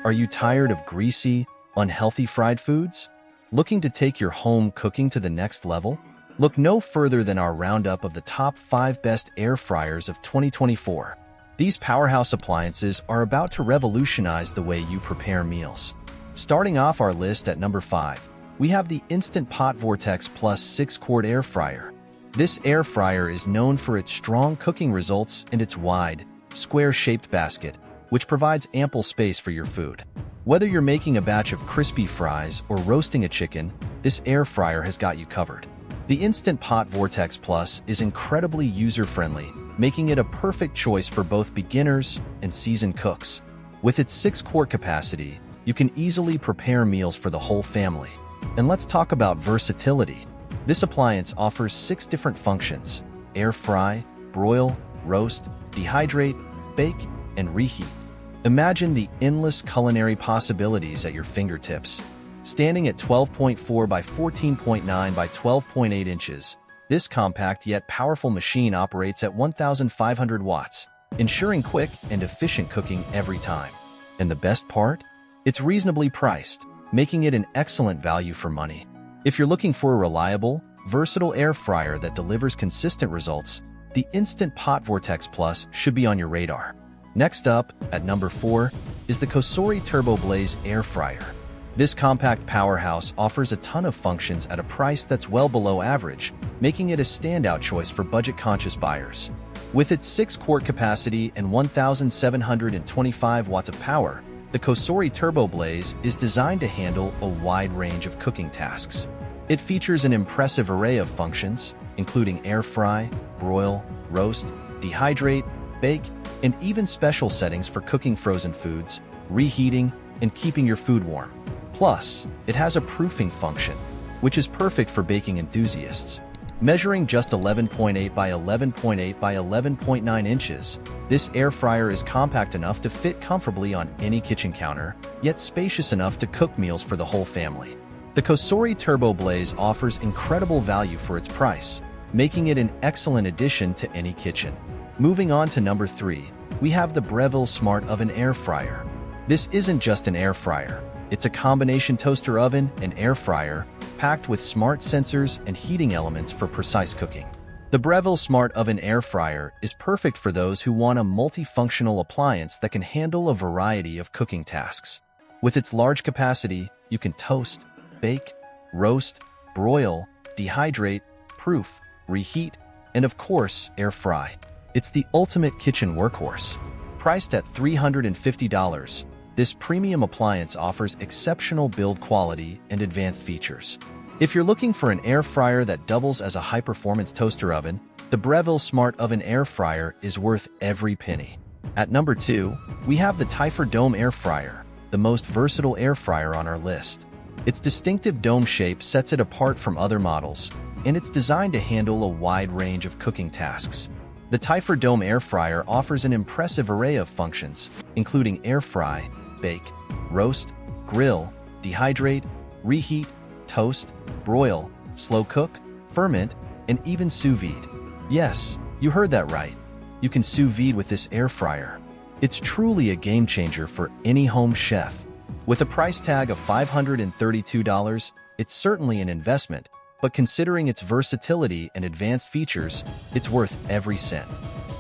Are you tired of greasy, unhealthy fried foods? Looking to take your home cooking to the next level? Look no further than our roundup of the top 5 best air fryers of 2024. These powerhouse appliances are about to revolutionize the way you prepare meals. Starting off our list at number 5, we have the Instant Pot Vortex Plus 6-quart air fryer. This air fryer is known for its strong cooking results and its wide, square-shaped basket, which provides ample space for your food. Whether you're making a batch of crispy fries or roasting a chicken, this air fryer has got you covered. The Instant Pot Vortex Plus is incredibly user-friendly, making it a perfect choice for both beginners and seasoned cooks. With its 6-quart capacity, you can easily prepare meals for the whole family. And let's talk about versatility. This appliance offers 6 different functions: air fry, broil, roast, dehydrate, bake, and reheat. Imagine the endless culinary possibilities at your fingertips. Standing at 12.4 by 14.9 by 12.8 inches, this compact yet powerful machine operates at 1,500 watts, ensuring quick and efficient cooking every time. And the best part? It's reasonably priced, making it an excellent value for money. If you're looking for a reliable, versatile air fryer that delivers consistent results, the Instant Pot Vortex Plus should be on your radar. Next up, at number 4, is the COSORI TurboBlaze Air Fryer. This compact powerhouse offers a ton of functions at a price that's well below average, making it a standout choice for budget-conscious buyers. With its 6-quart capacity and 1,725 watts of power, the COSORI TurboBlaze is designed to handle a wide range of cooking tasks. It features an impressive array of functions, including air fry, broil, roast, dehydrate, bake, and even special settings for cooking frozen foods, reheating, and keeping your food warm. Plus, it has a proofing function, which is perfect for baking enthusiasts. Measuring just 11.8 by 11.8 by 11.9 inches, this air fryer is compact enough to fit comfortably on any kitchen counter, yet spacious enough to cook meals for the whole family. The COSORI TurboBlaze offers incredible value for its price, making it an excellent addition to any kitchen. Moving on to number 3, we have the Breville Smart Oven Air Fryer. This isn't just an air fryer. It's a combination toaster oven and air fryer, packed with smart sensors and heating elements for precise cooking. The Breville Smart Oven Air Fryer is perfect for those who want a multifunctional appliance that can handle a variety of cooking tasks. With its large capacity, you can toast, bake, roast, broil, dehydrate, proof, reheat, and of course, air fry. It's the ultimate kitchen workhorse. Priced at $350, this premium appliance offers exceptional build quality and advanced features. If you're looking for an air fryer that doubles as a high-performance toaster oven, the Breville Smart Oven Air Fryer is worth every penny. At number 2, we have the Typhur Dome Air Fryer, the most versatile air fryer on our list. Its distinctive dome shape sets it apart from other models, and it's designed to handle a wide range of cooking tasks. The Typhur Dome Air Fryer offers an impressive array of functions, including air fry, bake, roast, grill, dehydrate, reheat, toast, broil, slow cook, ferment, and even sous vide. Yes, you heard that right. You can sous vide with this air fryer. It's truly a game changer for any home chef. With a price tag of $532, it's certainly an investment, but considering its versatility and advanced features, it's worth every cent.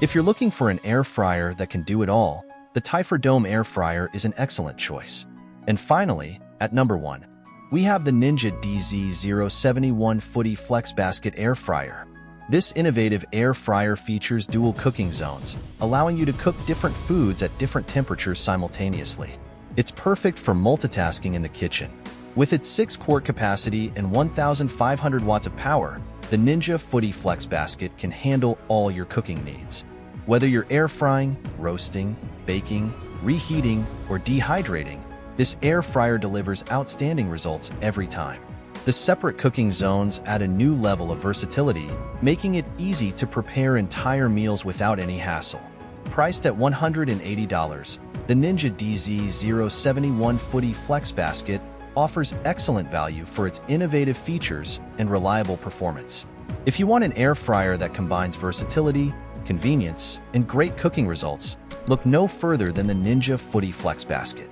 If you're looking for an air fryer that can do it all, the Typhur Dome Air Fryer is an excellent choice. And finally, at number 1, we have the Ninja DZ071 Foodi FlexBasket Air Fryer. This innovative air fryer features dual cooking zones, allowing you to cook different foods at different temperatures simultaneously. It's perfect for multitasking in the kitchen. With its 6-quart capacity and 1,500 watts of power, the Ninja Foodi FlexBasket can handle all your cooking needs. Whether you're air frying, roasting, baking, reheating, or dehydrating, this air fryer delivers outstanding results every time. The separate cooking zones add a new level of versatility, making it easy to prepare entire meals without any hassle. Priced at $180, the Ninja DZ071 Foodi FlexBasket offers excellent value for its innovative features and reliable performance. If you want an air fryer that combines versatility, convenience, and great cooking results, look no further than the Ninja Foodi FlexBasket.